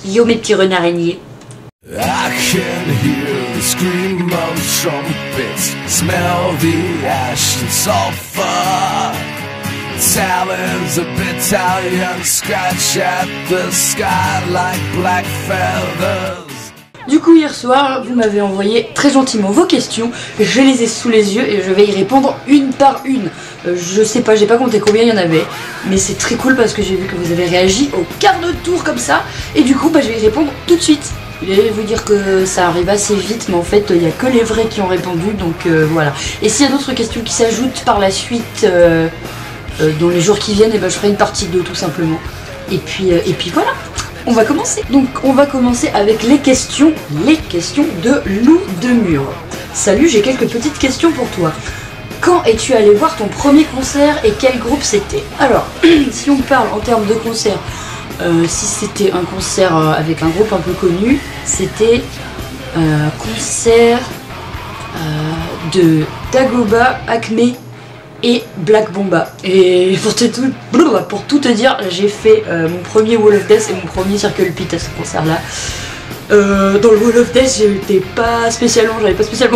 Yo mes petits renards araignées. I can hear the scream of trumpets, smell the ash and sulfur. Talons of battalion scratch at the sky like black feathers. Du coup hier soir, vous m'avez envoyé très gentiment vos questions, je les ai sous les yeux et je vais y répondre une par une. Je sais pas, j'ai pas compté combien il y en avait, mais c'est très cool parce que j'ai vu que vous avez réagi au quart de tour comme ça, et du coup je vais y répondre tout de suite. Je vais vous dire que ça arrive assez vite, mais en fait il n'y a que les vrais qui ont répondu, donc voilà. Et s'il y a d'autres questions qui s'ajoutent par la suite dans les jours qui viennent, et ben je ferai une partie 2 tout simplement. Et puis voilà. On va commencer. Donc on va commencer avec les questions de Lou de Mur. Salut, j'ai quelques petites questions pour toi. Quand es-tu allé voir ton premier concert et quel groupe c'était? Alors, si on parle en termes de concert, si c'était un concert avec un groupe un peu connu, c'était un concert de Dagoba, Acme et Black Bomba. Et pour tout te dire, j'ai fait mon premier Wall of Death et mon premier Circle Pit à ce concert là. Dans le Wall of Death, j'avais pas spécialement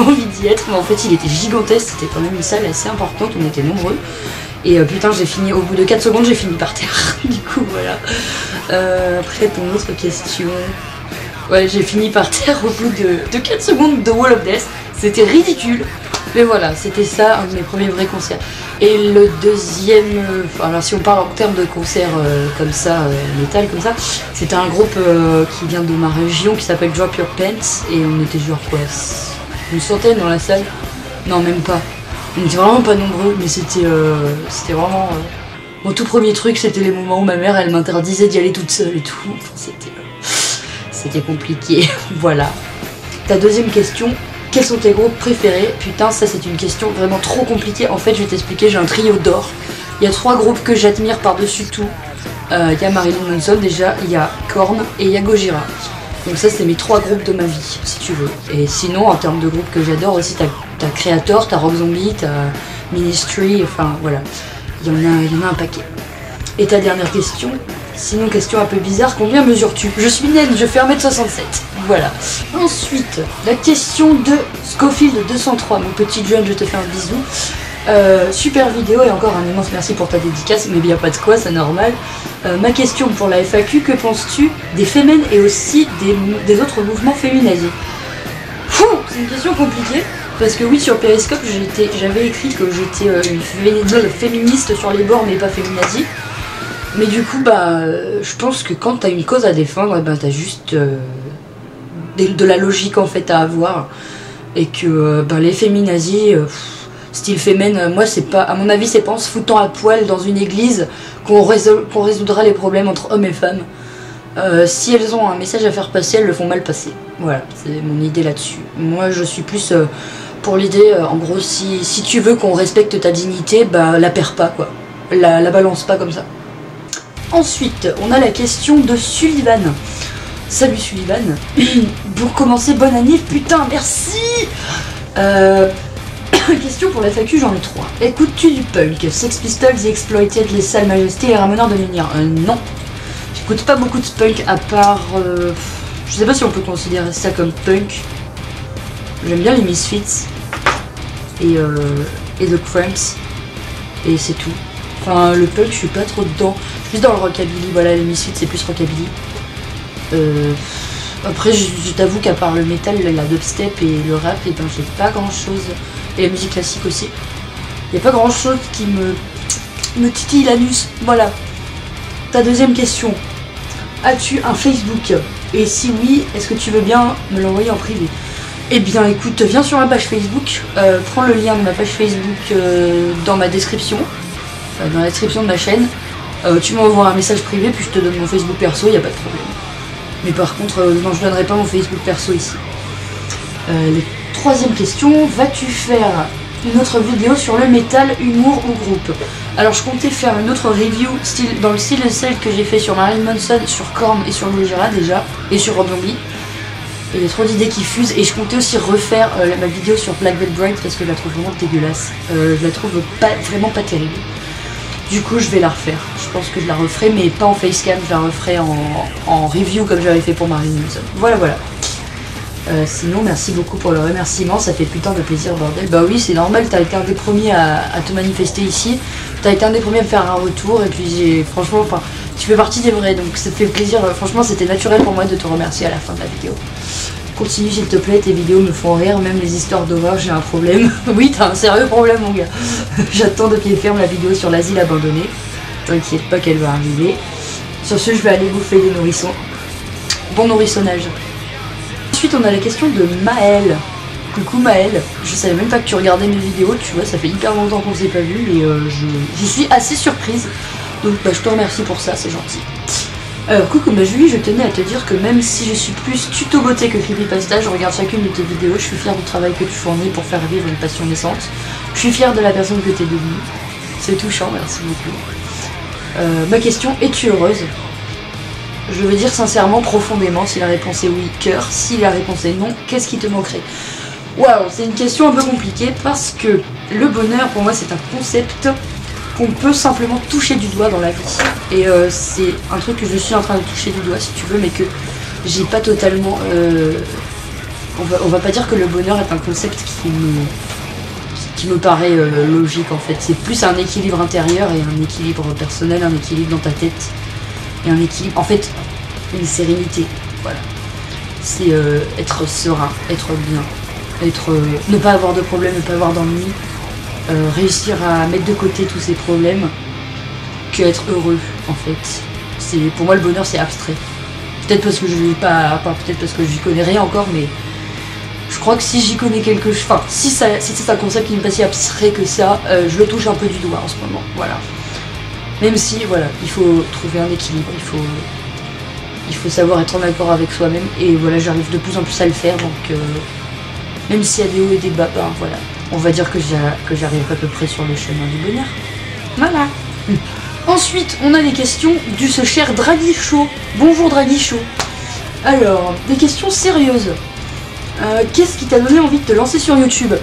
envie d'y être, mais en fait il était gigantesque, c'était quand même une salle assez importante, on était nombreux. Et putain, j'ai fini, au bout de 4 secondes, j'ai fini par terre. Du coup voilà. Après ton autre question. Ouais, j'ai fini par terre au bout de 4 secondes de Wall of Death. C'était ridicule. Mais voilà, c'était ça, un de mes premiers vrais concerts. Et le deuxième, alors si on parle en termes de concerts comme ça, métal comme ça, c'était un groupe qui vient de ma région qui s'appelle Drop Your Pants. Et on était genre quoi, une centaine dans la salle? Non, même pas. On était vraiment pas nombreux, mais c'était vraiment... Mon tout premier truc, c'était les moments où ma mère, elle m'interdisait d'y aller toute seule et tout. Enfin, c'était compliqué, voilà. Ta deuxième question, quels sont tes groupes préférés? Putain, ça c'est une question vraiment trop compliquée. En fait, je vais t'expliquer, j'ai un trio d'or. Il y a 3 groupes que j'admire par-dessus tout. Il y a Marilyn Manson déjà, il y a Korn et il y a Gojira. Donc ça, c'est mes 3 groupes de ma vie, si tu veux. Et sinon, en termes de groupes que j'adore aussi, t'as Creator, t'as Rob Zombie, t'as Ministry, enfin voilà. Il y en a un paquet. Et ta dernière question? Sinon, question un peu bizarre, combien mesures-tu? Je suis naine, je fais 1m67. Voilà. Ensuite, la question de Scofield 203. Mon petit John, je te fais un bisou. Super vidéo et encore un immense merci pour ta dédicace, mais bien pas de quoi, c'est normal. Ma question pour la FAQ, que penses-tu des fémènes et aussi des autres mouvements féminazis? C'est une question compliquée. Parce que oui, sur Periscope, j'avais écrit que j'étais une féministe sur les bords, mais pas féminazie. Mais du coup, je pense que quand t'as une cause à défendre, t'as juste de la logique en fait à avoir. Et que les féminazis, style fémène, moi c'est pas, à mon avis, c'est pas en se foutant à poil dans une église qu'on résoudra les problèmes entre hommes et femmes. Si elles ont un message à faire passer, elles le font mal passer. Voilà, c'est mon idée là-dessus. Moi je suis plus pour l'idée, en gros, si tu veux qu'on respecte ta dignité, la perds pas quoi. La balance pas comme ça. Ensuite, on a la question de Sullivan. Salut Sullivan. Pour commencer, bonne année, putain, merci. Question pour la FAQ, j'en ai 3. Écoutes-tu du punk? Sex Pistols, The Exploited, Les Sales Majestés et Ramoneurs de Lumière? Non. J'écoute pas beaucoup de punk à part... je sais pas si on peut considérer ça comme punk. J'aime bien les Misfits. Et The Cramps. Et c'est tout. Enfin, le punk, je suis pas trop dedans. Je suis plus dans le rockabilly. Voilà, les Misfits, c'est plus rockabilly. Après, je t'avoue qu'à part le metal, la dubstep et le rap, et j'ai pas grand chose. Et la musique classique aussi. Il y a pas grand chose qui me titille l'anus. Voilà. Ta deuxième question. As-tu un Facebook? Et si oui, est-ce que tu veux bien me l'envoyer en privé? Eh bien écoute, viens sur ma page Facebook, prends le lien de ma page Facebook dans ma description, dans la description de ma chaîne. Tu m'envoies un message privé, puis je te donne mon Facebook perso, y a pas de problème. Mais par contre, non, je donnerai pas mon Facebook perso ici. Troisième question, vas-tu faire une autre vidéo sur le métal, humour ou groupe? Alors je comptais faire une autre review dans le style de celle que j'ai fait sur Marilyn Manson, sur Korn et sur Gojira déjà, et sur Rob Zombie. Il y a trop d'idées qui fusent, et je comptais aussi refaire ma vidéo sur Black Veil Brides parce que je la trouve vraiment dégueulasse. Je la trouve vraiment pas terrible. Du coup je vais la refaire, je pense que je la referai mais pas en facecam, je la referai en review comme j'avais fait pour Marilyn Manson. Voilà voilà. Sinon merci beaucoup pour le remerciement, ça fait putain de plaisir bordel. Bah oui c'est normal, t'as été un des premiers à te manifester ici, t'as été un des premiers à me faire un retour et puis j'ai franchement, enfin tu fais partie des vrais donc ça te fait plaisir, franchement c'était naturel pour moi de te remercier à la fin de la vidéo. Continue s'il te plaît, tes vidéos me font rire, même les histoires d'horreur, j'ai un problème. Oui t'as un sérieux problème mon gars. J'attends de pied ferme la vidéo sur l'asile abandonné, t'inquiète pas qu'elle va arriver. Sur ce je vais aller bouffer des nourrissons. Bon nourrissonnage. Ensuite on a la question de Maëlle. Coucou Maëlle, je savais même pas que tu regardais mes vidéos, tu vois, ça fait hyper longtemps qu'on s'est pas vu et je suis assez surprise. Donc bah, je te remercie pour ça, c'est gentil. Alors coucou ma Julie, je tenais à te dire que même si je suis plus tuto beauté que creepypasta, je regarde chacune de tes vidéos, je suis fière du travail que tu fournis pour faire vivre une passion naissante. Je suis fière de la personne que tu es devenue. C'est touchant, merci beaucoup. Ma question, es-tu heureuse? Je veux dire sincèrement, profondément, si la réponse est oui, cœur, si la réponse est non, qu'est-ce qui te manquerait? Waouh, c'est une question un peu compliquée parce que le bonheur pour moi c'est un concept qu'on peut simplement toucher du doigt dans la vie. Et c'est un truc que je suis en train de toucher du doigt si tu veux, mais que j'ai pas totalement... on va pas dire que le bonheur est un concept qui me paraît logique en fait. C'est plus un équilibre intérieur et un équilibre personnel, un équilibre dans ta tête. Et un équilibre, en fait, une sérénité, voilà. C'est être serein, être bien, ne pas avoir de problèmes, ne pas avoir d'ennuis, réussir à mettre de côté tous ces problèmes, que être heureux, en fait. Pour moi, le bonheur, c'est abstrait. Peut-être parce que je vis pas, peut-être parce que j'y connais rien encore, mais je crois que si j'y connais quelque chose, enfin, si c'est un concept qui n'est pas si abstrait que ça, je le touche un peu du doigt en ce moment, voilà. Même si, voilà, il faut trouver un équilibre, il faut savoir être en accord avec soi-même, et voilà, j'arrive de plus en plus à le faire, donc même s'il y a des hauts et des bas, ben voilà, on va dire que j'arrive à peu près sur le chemin du bonheur. Voilà. Ensuite, on a des questions du ce cher Draguichaud. Bonjour Draguichaud. Alors, des questions sérieuses. Qu'est-ce qui t'a donné envie de te lancer sur YouTube?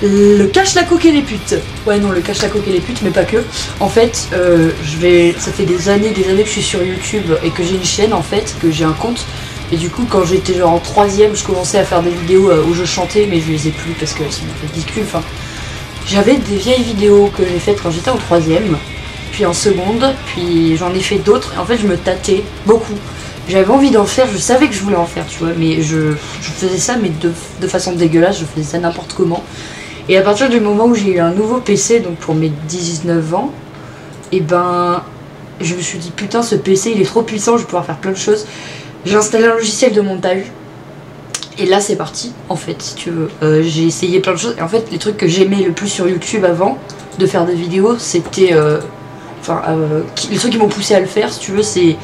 Le cache la coque et les putes. Ouais non, le cache la coque et les putes, mais pas que. En fait, ça fait des années que je suis sur YouTube et que j'ai une chaîne en fait, que j'ai un compte. Et du coup, quand j'étais genre en 3ème, je commençais à faire des vidéos où je chantais, mais je les ai plus parce que c'est ridicule. Enfin, j'avais des vieilles vidéos que j'ai faites quand j'étais en 3ème, puis en seconde, puis j'en ai fait d'autres. Et en fait, je me tâtais beaucoup. J'avais envie d'en faire, je savais que je voulais en faire, tu vois, mais je faisais ça, mais de façon dégueulasse, je faisais ça n'importe comment. Et à partir du moment où j'ai eu un nouveau PC, donc pour mes 19 ans, et ben je me suis dit putain ce PC il est trop puissant, je vais pouvoir faire plein de choses. J'ai installé un logiciel de montage. Et là c'est parti en fait si tu veux. J'ai essayé plein de choses. Et en fait les trucs que j'aimais le plus sur YouTube avant de faire des vidéos, c'était... les trucs qui m'ont poussé à le faire si tu veux, c'est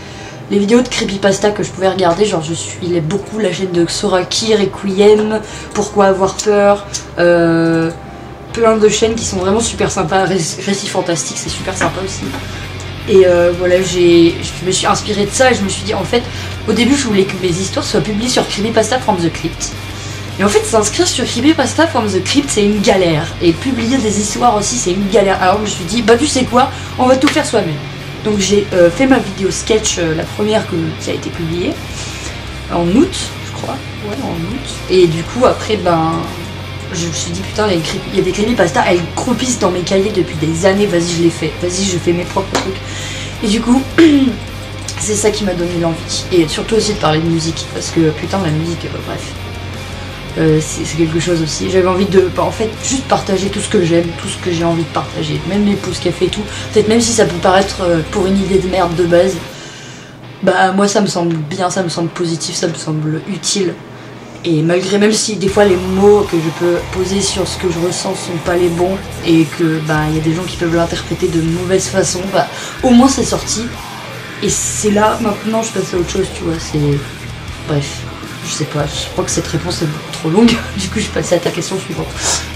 les vidéos de creepypasta que je pouvais regarder. Genre je suivais beaucoup la chaîne de Soraki, Requiem, Pourquoi avoir peur, plein de chaînes qui sont vraiment super sympas, Récits fantastiques c'est super sympa aussi. Et voilà, je me suis inspirée de ça et je me suis dit en fait, au début je voulais que mes histoires soient publiées sur Creepypasta from the Crypt. Et en fait s'inscrire sur Creepypasta from the Crypt c'est une galère, et publier des histoires aussi c'est une galère. Alors je me suis dit bah tu sais quoi, on va tout faire soi-même. Donc j'ai fait ma vidéo sketch, la première qui a été publiée en août, je crois, ouais en août. Et du coup après ben je me suis dit putain il y a des creepypasta, elles croupissent dans mes cahiers depuis des années, vas-y je les fais, vas-y je fais mes propres trucs. Et du coup c'est ça qui m'a donné l'envie. Et surtout aussi de parler de musique, parce que putain la musique, bref. C'est quelque chose aussi. J'avais envie de, en fait, juste partager tout ce que j'aime, tout ce que j'ai envie de partager. Même les pouces café et tout. Peut-être même si ça peut paraître pour une idée de merde de base. Bah moi ça me semble bien, ça me semble positif, ça me semble utile. Et malgré, même si des fois les mots que je peux poser sur ce que je ressens sont pas les bons, et que bah il y a des gens qui peuvent l'interpréter de mauvaise façon, bah au moins c'est sorti. Et c'est là, maintenant je passe à autre chose, tu vois, c'est... Bref. Je sais pas, je crois que cette réponse est beaucoup trop longue, du coup je passe à ta question suivante.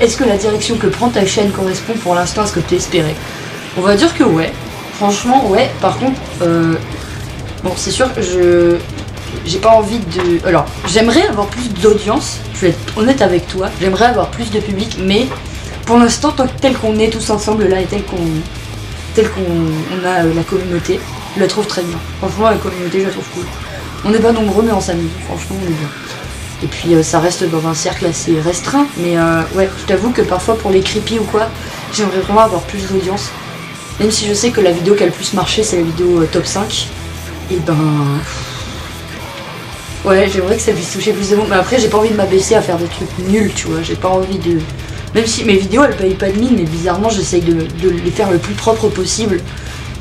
Est-ce que la direction que prend ta chaîne correspond pour l'instant à ce que tu espérais? On va dire que ouais, franchement ouais, par contre, bon c'est sûr que j'ai pas envie de... Alors, j'aimerais avoir plus d'audience, je vais être honnête avec toi, j'aimerais avoir plus de public, mais pour l'instant, tel qu'on est tous ensemble là et tel telle qu'on a la communauté. Je la trouve très bien. Franchement, la communauté, je la trouve cool. On n'est pas nombreux, mais on s'amuse. Franchement, on est bien. Et puis, ça reste dans un cercle assez restreint. Mais ouais, je t'avoue que parfois, pour les creepy ou quoi, j'aimerais vraiment avoir plus d'audience. Même si je sais que la vidéo qui a le plus marché, c'est la vidéo top 5. Et ben... ouais, j'aimerais que ça puisse toucher plus de monde. Mais après, j'ai pas envie de m'abaisser à faire des trucs nuls, tu vois. J'ai pas envie de... Même si mes vidéos, elles payent pas de mine, mais bizarrement, j'essaye de les faire le plus propre possible.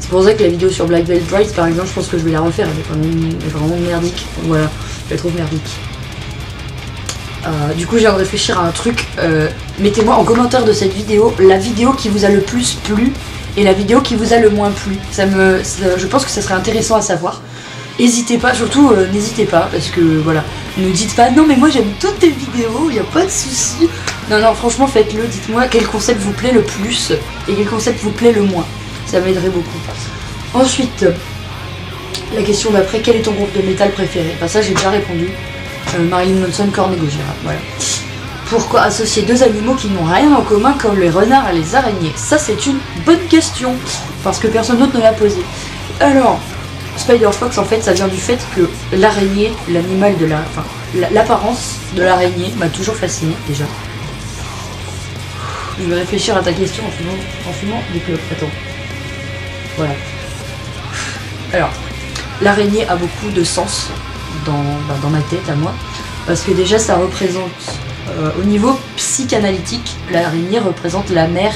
C'est pour ça que la vidéo sur Black Veil Brides, par exemple, je pense que je vais la refaire. Elle est vraiment merdique. Donc voilà, je la trouve merdique. Du coup, je viens de réfléchir à un truc. Mettez-moi en commentaire de cette vidéo la vidéo qui vous a le plus plu et la vidéo qui vous a le moins plu. Je pense que ça serait intéressant à savoir. N'hésitez pas, surtout n'hésitez pas, parce que voilà, ne dites pas non mais moi j'aime toutes tes vidéos, il n'y a pas de souci. Non, non, franchement faites-le, dites-moi quel concept vous plaît le plus et quel concept vous plaît le moins. Ça m'aiderait beaucoup. Ensuite, la question d'après, quel est ton groupe de métal préféré? Bah ça j'ai déjà répondu. Marilyn Manson, Korn et Gojira, voilà. Pourquoi associer deux animaux qui n'ont rien en commun comme les renards et les araignées? Ça c'est une bonne question, parce que personne d'autre ne l'a posé. Alors, Spider-Fox en fait ça vient du fait que l'araignée, l'animal de l'apparence de l'araignée m'a toujours fasciné déjà. Je vais réfléchir à ta question en fumant des clopes, attends. Voilà. Alors, l'araignée a beaucoup de sens dans ma tête à moi, parce que déjà ça représente, au niveau psychanalytique, l'araignée représente la mère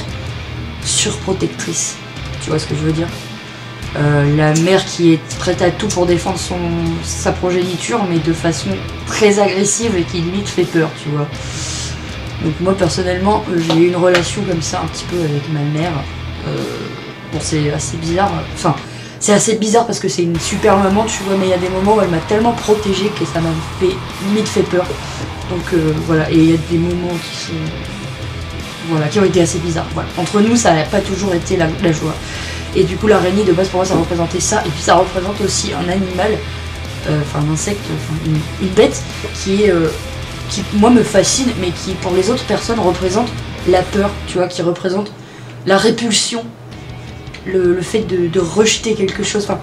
surprotectrice. Tu vois ce que je veux dire? La mère qui est prête à tout pour défendre sa progéniture, mais de façon très agressive et qui limite fait peur, tu vois. Donc moi personnellement, j'ai eu une relation comme ça un petit peu avec ma mère. Bon, c'est assez bizarre, enfin c'est assez bizarre parce que c'est une super maman, tu vois, mais il y a des moments où elle m'a tellement protégée que ça m'a limite fait peur. Donc voilà, et il y a des moments qui ont été assez bizarres. Voilà. Entre nous, ça n'a pas toujours été la joie. Et du coup, l'araignée de base pour moi, ça représentait ça. Et puis ça représente aussi un animal, enfin un insecte, une bête qui moi me fascine, mais qui pour les autres personnes représente la peur, tu vois, qui représente la répulsion. Le fait de rejeter quelque chose, enfin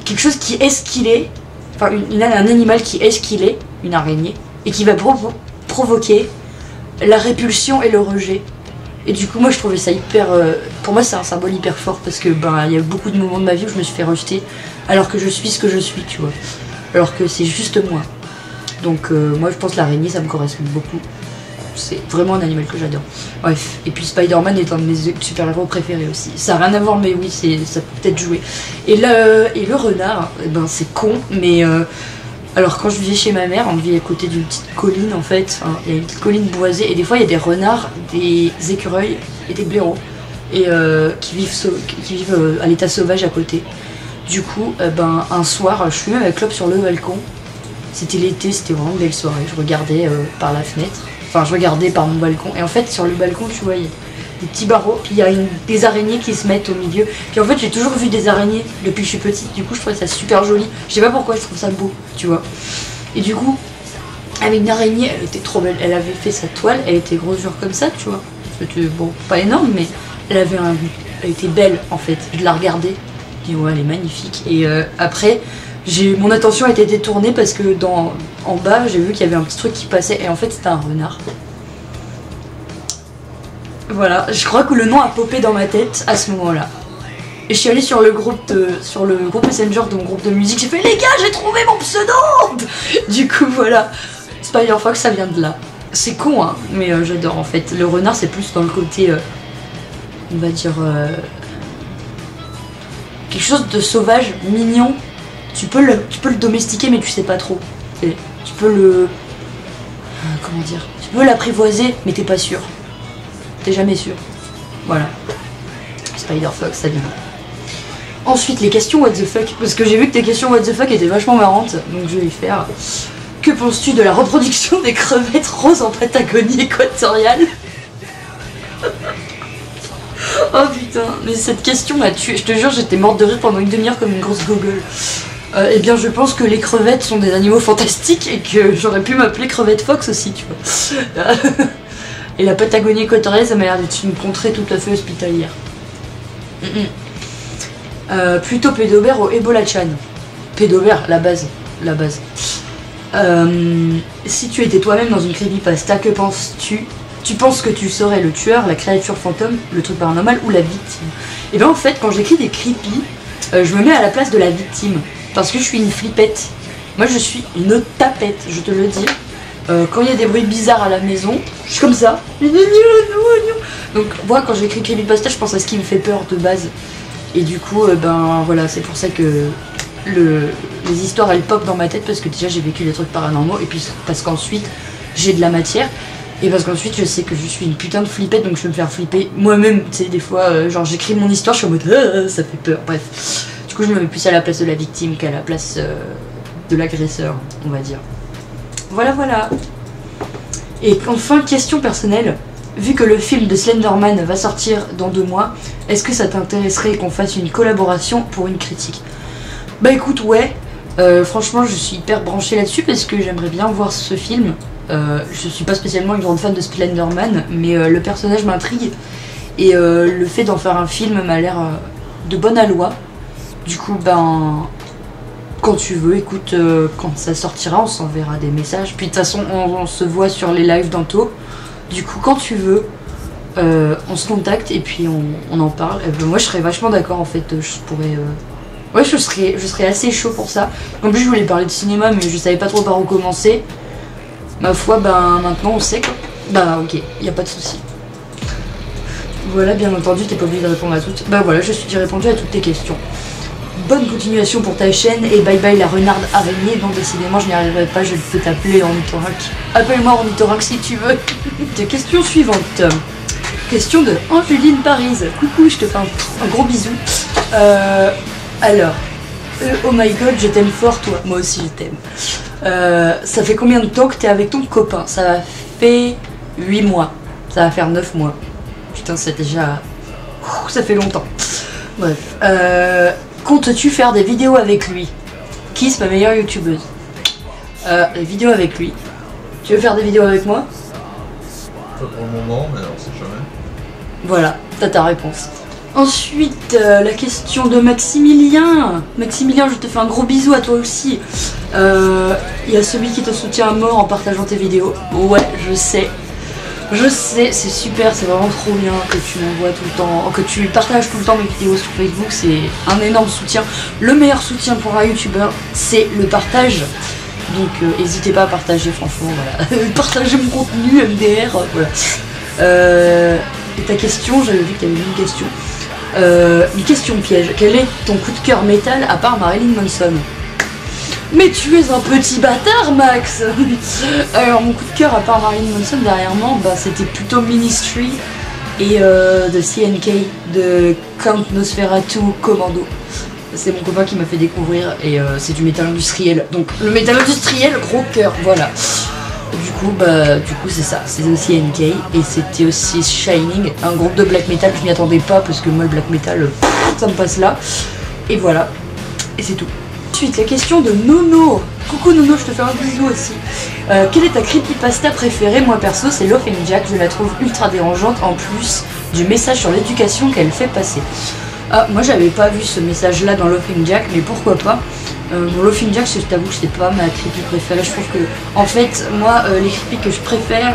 quelque chose qui est ce qu'il est, enfin un animal qui est ce qu'il est, une araignée, et qui va provoquer la répulsion et le rejet. Et du coup moi je trouvais ça hyper, pour moi c'est un symbole hyper fort, parce que il y a beaucoup de moments de ma vie où je me suis fait rejeter alors que je suis ce que je suis, tu vois, alors que c'est juste moi. Donc moi je pense que l'araignée ça me correspond beaucoup. C'est vraiment un animal que j'adore. Bref, et puis Spider-Man est un de mes super-héros préférés aussi. Ça n'a rien à voir, mais oui, ça peut peut-être jouer. Et le renard, ben c'est con, mais alors quand je vivais chez ma mère, on vivait à côté d'une petite colline en fait. Hein, il y a une petite colline boisée, et des fois il y a des renards, des écureuils et des blaireaux, et qui vivent à l'état sauvage à côté. Du coup, un soir, je fumais ma clope sur le balcon. C'était l'été, c'était vraiment une belle soirée. Je regardais par la fenêtre. Enfin, je regardais par mon balcon. Et en fait, sur le balcon, tu vois, il y a des petits barreaux. Puis il y a des araignées qui se mettent au milieu. Puis en fait, j'ai toujours vu des araignées depuis que je suis petite. Du coup, je trouvais ça super joli. Je sais pas pourquoi, je trouve ça beau, tu vois. Et du coup, avec une araignée, elle était trop belle. Elle avait fait sa toile. Elle était grosse genre comme ça, tu vois. C'était, bon, pas énorme, mais elle était belle, en fait. Je la regardais. Je dis, ouais, elle est magnifique. Et après... mon attention a été détournée parce que en bas j'ai vu qu'il y avait un petit truc qui passait, et en fait c'était un renard. Voilà, je crois que le nom a popé dans ma tête à ce moment-là. Et je suis allée sur le groupe Messenger de mon groupe de musique, j'ai fait les gars, j'ai trouvé mon pseudo. Du coup voilà, Spider-Fox ça vient de là. C'est con hein, mais j'adore en fait. Le renard c'est plus dans le côté, on va dire, quelque chose de sauvage, mignon. Tu peux le domestiquer, mais tu sais pas trop. Tu peux comment dire, tu peux l'apprivoiser, mais t'es pas sûr. T'es jamais sûr. Voilà. Spider-Fox, ça vient. Ensuite, les questions what the fuck. Parce que j'ai vu que tes questions what the fuck étaient vachement marrantes. Donc je vais les faire. Que penses-tu de la reproduction des crevettes roses en Patagonie équatoriale? Oh putain, mais cette question m'a tué. Je te jure, j'étais morte de rire pendant une demi-heure comme une grosse gogole. Eh bien je pense que les crevettes sont des animaux fantastiques et que j'aurais pu m'appeler Crevette Fox aussi, tu vois. Et la Patagonie équatoriale, ça m'a l'air d'être une contrée tout à fait hospitalière. Plutôt Pédobert ou Ebola-chan. Pédobert, la base. La base. Si tu étais toi-même dans une creepypasta, que penses-tu? Tu penses que tu serais le tueur, la créature fantôme, le truc paranormal ou la victime? Et bien en fait, quand j'écris des creepy, je me mets à la place de la victime. Parce que je suis une flippette. Moi je suis une tapette, je te le dis. Quand il y a des bruits bizarres à la maison, je suis comme ça. Donc moi quand j'écris creepypasta, je pense à ce qui me fait peur de base. Et du coup, ben voilà, c'est pour ça que les histoires elles pop dans ma tête, parce que déjà j'ai vécu des trucs paranormaux, et puis parce qu'ensuite j'ai de la matière, et parce qu'ensuite je sais que je suis une putain de flippette, donc je peux me faire flipper moi-même, tu sais, des fois, genre j'écris mon histoire, je suis en mode ça fait peur, bref. Du coup je me mets plus à la place de la victime qu'à la place de l'agresseur, on va dire. Voilà, voilà. Et enfin, question personnelle. Vu que le film de Slenderman va sortir dans 2 mois, est-ce que ça t'intéresserait qu'on fasse une collaboration pour une critique? Bah écoute, ouais. Franchement, je suis hyper branchée là-dessus parce que j'aimerais bien voir ce film. Je suis pas spécialement une grande fan de Slenderman, mais le personnage m'intrigue. Et le fait d'en faire un film m'a l'air de bonne aloi. Du coup, ben... Quand tu veux, écoute, quand ça sortira, on s'enverra des messages. Puis de toute façon, on se voit sur les lives bientôt. Du coup, quand tu veux, on se contacte et puis on en parle. Et ben, moi, je serais vachement d'accord en fait. Je pourrais. Ouais, je serais assez chaud pour ça. En plus, je voulais parler de cinéma, mais je savais pas trop par où commencer. Ma foi, ben maintenant on sait quoi. Bah, ok, y a pas de souci. Voilà, bien entendu, t'es pas obligé de répondre à toutes. Bah voilà, j'ai répondu à toutes tes questions. Bonne continuation pour ta chaîne et bye bye la renarde araignée. Non, décidément, je n'y arriverai pas, je peux t'appeler ornithorynque. Appelle-moi ornithorynque si tu veux. Question suivante. Question de Angeline Paris. Coucou, je te fais un gros bisou. Alors, oh my god, je t'aime fort, toi. Moi aussi, je t'aime. Ça fait combien de temps que t'es avec ton copain? Ça fait 8 mois. Ça va faire 9 mois. Putain, c'est déjà... ça fait longtemps. Bref. Comptes-tu faire des vidéos avec lui? Qui est ma meilleure youtubeuse? Des vidéos avec lui. Tu veux faire des vidéos avec moi? Pas pour le moment, mais on sait jamais. Voilà, t'as ta réponse. Ensuite, la question de Maximilien. Maximilien, je te fais un gros bisou à toi aussi. Il y a celui qui te soutient à mort en partageant tes vidéos. Ouais, je sais. Je sais, c'est super, c'est vraiment trop bien que tu m'envoies tout le temps, que tu partages tout le temps mes vidéos sur Facebook, c'est un énorme soutien. Le meilleur soutien pour un youtubeur, c'est le partage. Donc n'hésitez pas à partager, franchement, voilà. Partagez mon contenu, MDR, voilà. Et ta question, j'avais vu que tu avais une question. Une question piège. Quel est ton coup de cœur métal à part Marilyn Manson? Mais tu es un petit bâtard, Max. Alors mon coup de cœur à part Marilyn Manson dernièrement, bah, c'était plutôt Ministry et de CNK, de Count Nosferatu Commando. C'est mon copain qui m'a fait découvrir et c'est du métal industriel. Donc le métal industriel, gros cœur, voilà. Du coup c'est ça, c'est aussi CNK et c'était aussi Shining, un groupe de black metal. Je m'y attendais pas parce que moi le black metal, ça me passe là. Et voilà, et c'est tout. Ensuite, la question de Nono. Coucou Nono, je te fais un bisou aussi. Quelle est ta creepypasta préférée? Moi perso, c'est Laughing Jack. Je la trouve ultra dérangeante en plus du message sur l'éducation qu'elle fait passer. Ah, moi j'avais pas vu ce message là dans Laughing Jack, mais pourquoi pas. Bon, Laughing Jack, je t'avoue que c'est pas ma creepy préférée. Je trouve que, en fait, moi, les creepy que je préfère,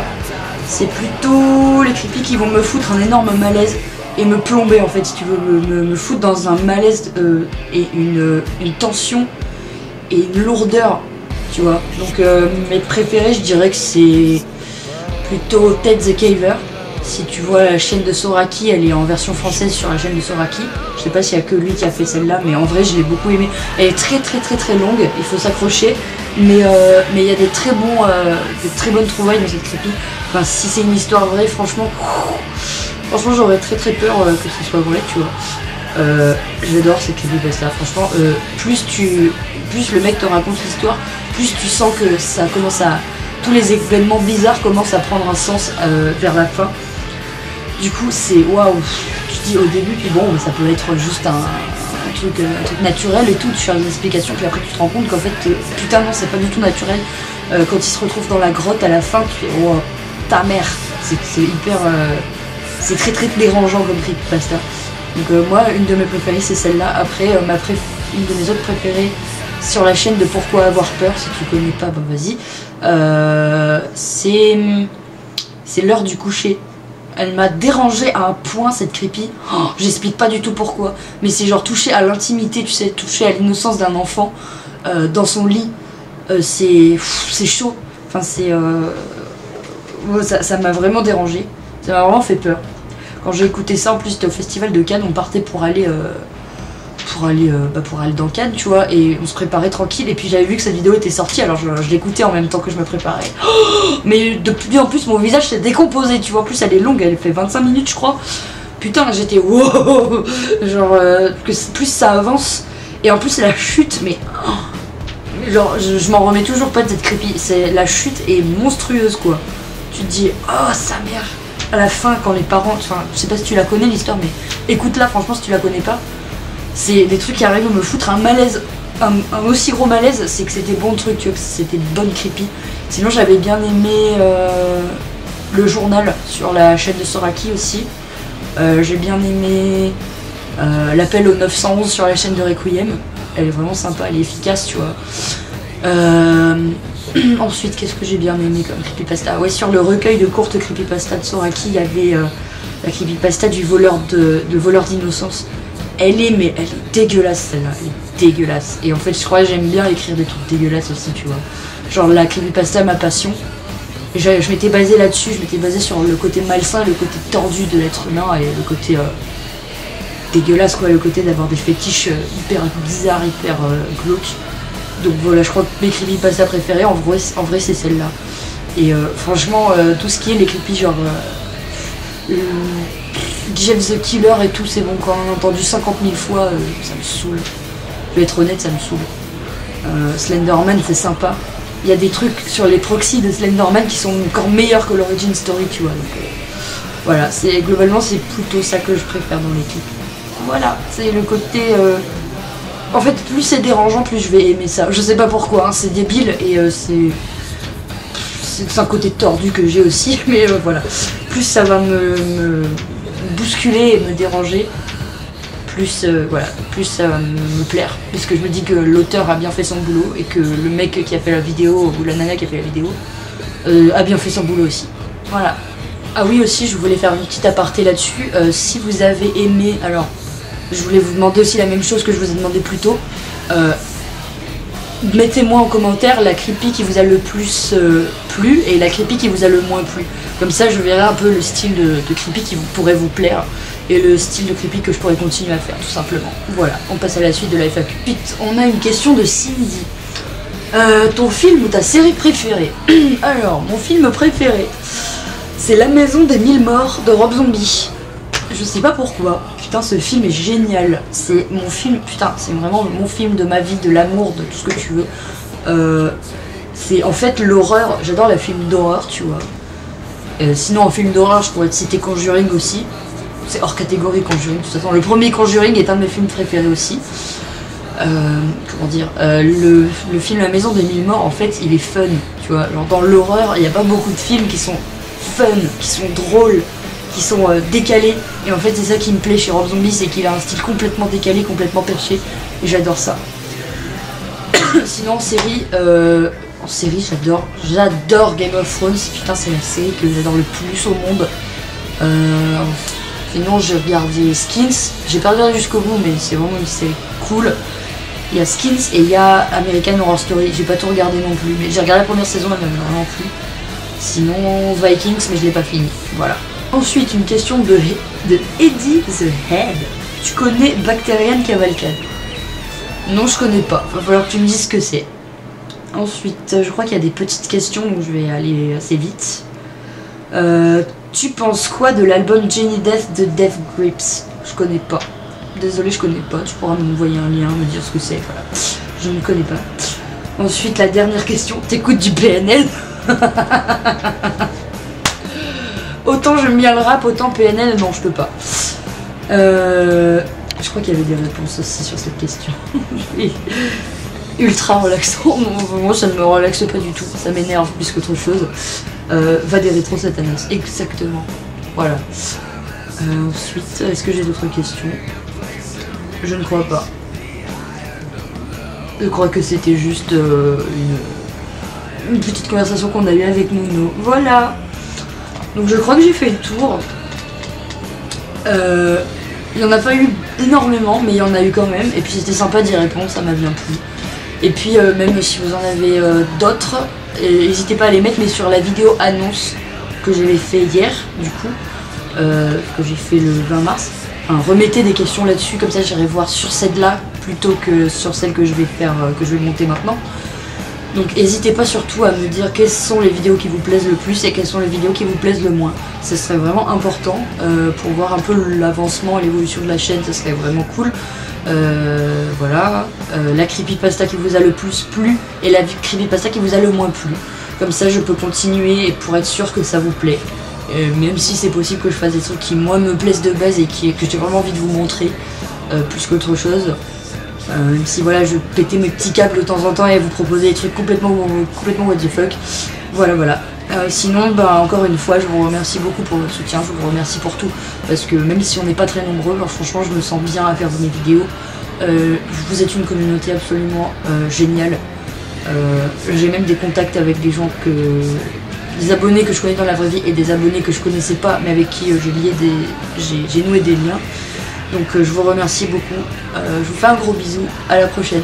c'est plutôt les creepy qui vont me foutre un énorme malaise et me plomber, en fait, si tu veux, me foutre dans un malaise et une tension et une lourdeur, tu vois. Donc mes préférés, je dirais que c'est plutôt Ted the Caver. Si tu vois la chaîne de Soraki, elle est en version française sur la chaîne de Soraki. Je sais pas s'il y a que lui qui a fait celle-là, mais en vrai je l'ai beaucoup aimé. Elle est très longue, il faut s'accrocher, mais il y a des très bonnes trouvailles dans cette creepy. Enfin, si c'est une histoire vraie, franchement j'aurais très peur que ce soit vrai, tu vois. J'adore cette creepypasta, franchement. Plus le mec te raconte l'histoire, plus tu sens que ça commence à... tous les événements bizarres commencent à prendre un sens vers la fin. Du coup, c'est waouh. Tu te dis au début, puis bon, ça peut être juste un truc naturel et tout, tu fais des explications, puis après tu te rends compte qu'en fait, putain non, c'est pas du tout naturel. Quand il se retrouve dans la grotte à la fin, tu fais wow, ta mère. C'est hyper... c'est très dérangeant comme creepypasta. Donc moi, une de mes préférées, c'est celle-là. Après, une de mes autres préférées sur la chaîne de Pourquoi avoir peur, si tu connais pas, bah vas-y. C'est l'heure du coucher. Elle m'a dérangée à un point, cette creepy. Oh, j'explique pas du tout pourquoi. Mais c'est genre toucher à l'intimité, tu sais, toucher à l'innocence d'un enfant dans son lit. C'est chaud. Enfin, ça m'a vraiment dérangée. Ça m'a vraiment fait peur. Quand j'ai écouté ça, en plus, c'était au festival de Cannes. On partait pour aller dans Cannes, tu vois. Et on se préparait tranquille. Et puis j'avais vu que cette vidéo était sortie. Alors je l'écoutais en même temps que je me préparais. Oh, mais de plus en plus, mon visage s'est décomposé, tu vois. En plus, elle est longue. Elle fait 25 minutes, je crois. Putain, j'étais wow. Genre, plus ça avance. Et en plus, la chute, mais... Oh, genre, je m'en remets toujours pas de cette creepy. La chute est monstrueuse, quoi. Tu te dis, oh, sa mère. À la fin, quand les parents... Enfin, je sais pas si tu la connais, l'histoire, mais écoute-la, franchement, si tu la connais pas. C'est des trucs qui arrivent à me foutre un malaise. Un aussi gros malaise, c'est que c'était bon truc, tu vois, que c'était une bonne creepy. Sinon, j'avais bien aimé le journal sur la chaîne de Soraki aussi. J'ai bien aimé l'appel au 911 sur la chaîne de Requiem. Elle est vraiment sympa, elle est efficace, tu vois. Ensuite, qu'est-ce que j'ai bien aimé comme creepypasta? Ouais, sur le recueil de courtes creepypasta de Soraki, il y avait la creepypasta du voleur d'innocence. Elle est dégueulasse, celle-là. Elle est dégueulasse. Et en fait, je crois que j'aime bien écrire des trucs dégueulasses aussi, tu vois. Genre, la creepypasta, ma passion. Et je m'étais basée là-dessus, je m'étais basée sur le côté malsain, le côté tordu de l'être humain et le côté dégueulasse, quoi. Le côté d'avoir des fétiches hyper bizarres, hyper glauques. Donc voilà, je crois que mes creepypasta préférées, en vrai c'est celle-là. Et franchement, tout ce qui est les creepy, genre Jeff the Killer et tout, c'est bon, quand on a entendu 50 000 fois, ça me saoule. Je vais être honnête, ça me saoule. Slenderman, c'est sympa. Il y a des trucs sur les proxys de Slenderman qui sont encore meilleurs que l'origin story, tu vois. Donc voilà, globalement, c'est plutôt ça que je préfère dans l'équipe. Voilà, c'est le côté... En fait, plus c'est dérangeant, plus je vais aimer ça. Je sais pas pourquoi, hein, c'est débile et c'est un côté tordu que j'ai aussi, mais voilà. Plus ça va me bousculer et me déranger, plus plus ça va me plaire. Puisque je me dis que l'auteur a bien fait son boulot et que le mec qui a fait la vidéo, ou la nana qui a fait la vidéo, a bien fait son boulot aussi. Voilà. Ah oui, aussi, je voulais faire une petite aparté là-dessus. Si vous avez aimé... Alors, je voulais vous demander aussi la même chose que je vous ai demandé plus tôt. Mettez-moi en commentaire la creepy qui vous a le plus plu et la creepy qui vous a le moins plu. Comme ça, je verrai un peu le style de creepy qui pourrait vous plaire et le style de creepy que je pourrais continuer à faire, tout simplement. Voilà, on passe à la suite de la FAQ. Ensuite, on a une question de Cindy. Ton film ou ta série préférée? Alors, mon film préféré, c'est La Maison des 1000 morts de Rob Zombie. Je sais pas pourquoi, putain, ce film est génial. C'est mon film, putain, c'est vraiment mon film de ma vie, de l'amour, de tout ce que tu veux. C'est en fait l'horreur, j'adore les films d'horreur, tu vois. Sinon, en film d'horreur, je pourrais te citer Conjuring aussi. C'est hors catégorie Conjuring, de toute façon. Le premier Conjuring est un de mes films préférés aussi. Comment dire, le film La Maison des 1000 morts, en fait, il est fun, tu vois. Genre, dans l'horreur, il n'y a pas beaucoup de films qui sont fun, qui sont drôles, qui sont décalés. Et en fait, c'est ça qui me plaît chez Rob Zombie, c'est qu'il a un style complètement décalé, complètement perché. Et j'adore ça. Sinon, en série, j'adore Game of Thrones. Putain, c'est la série que j'adore le plus au monde. Sinon, j'ai regardé Skins. J'ai pas regardé jusqu'au bout, mais c'est vraiment une série cool. Il y a Skins et il y a American Horror Story. J'ai pas tout regardé non plus, mais j'ai regardé la première saison, elle m'a vraiment plu. Sinon, Vikings, mais je l'ai pas fini. Voilà. Ensuite, une question de Eddie the Head. Tu connais Bacterian Cavalcade? Non, je connais pas. Va falloir que tu me dises ce que c'est. Ensuite, je crois qu'il y a des petites questions, donc je vais aller assez vite. Tu penses quoi de l'album Jenny Death de Death Grips? Je connais pas. Désolé, je connais pas. Tu pourras m'envoyer un lien, me dire ce que c'est. Voilà. Je ne connais pas. Ensuite, la dernière question. T'écoutes du PNL? Autant j'aime bien le rap, autant PNL, non, je peux pas. Je crois qu'il y avait des réponses aussi sur cette question. Ultra relaxant. Moi, ça ne me relaxe pas du tout. Ça m'énerve plus qu'autre chose. Va des rétro Satanas. Exactement. Voilà. Ensuite, est-ce que j'ai d'autres questions? Je ne crois pas. Je crois que c'était juste une petite conversation qu'on a eue avec Nuno. Voilà. Donc je crois que j'ai fait le tour. Il n'y en a pas eu énormément, mais il y en a eu quand même. Et puis c'était sympa d'y répondre, ça m'a bien plu. Et puis même si vous en avez d'autres, n'hésitez pas à les mettre, mais sur la vidéo annonce que j'avais fait hier, du coup, que j'ai fait le 20 mars. Enfin, remettez des questions là-dessus, comme ça j'irai voir sur celle-là plutôt que sur celle que je vais faire, que je vais monter maintenant. Donc n'hésitez pas surtout à me dire quelles sont les vidéos qui vous plaisent le plus et quelles sont les vidéos qui vous plaisent le moins. Ce serait vraiment important pour voir un peu l'avancement et l'évolution de la chaîne, ce serait vraiment cool. Voilà, la creepypasta qui vous a le plus plu et la creepypasta qui vous a le moins plu. Comme ça je peux continuer et pour être sûr que ça vous plaît. Même si c'est possible que je fasse des trucs qui moi me plaisent de base et que j'ai vraiment envie de vous montrer plus qu'autre chose. Même si voilà, je pétais mes petits câbles de temps en temps et vous proposer des trucs complètement what the fuck. Voilà. Sinon, bah, encore une fois, je vous remercie beaucoup pour votre soutien, je vous remercie pour tout. Parce que même si on n'est pas très nombreux, bah, franchement, je me sens bien à faire mes vidéos. Vous êtes une communauté absolument géniale. J'ai même des contacts avec des gens des abonnés que je connais dans la vraie vie et des abonnés que je connaissais pas, mais avec qui j'ai noué des liens. Donc je vous remercie beaucoup, je vous fais un gros bisou, à la prochaine.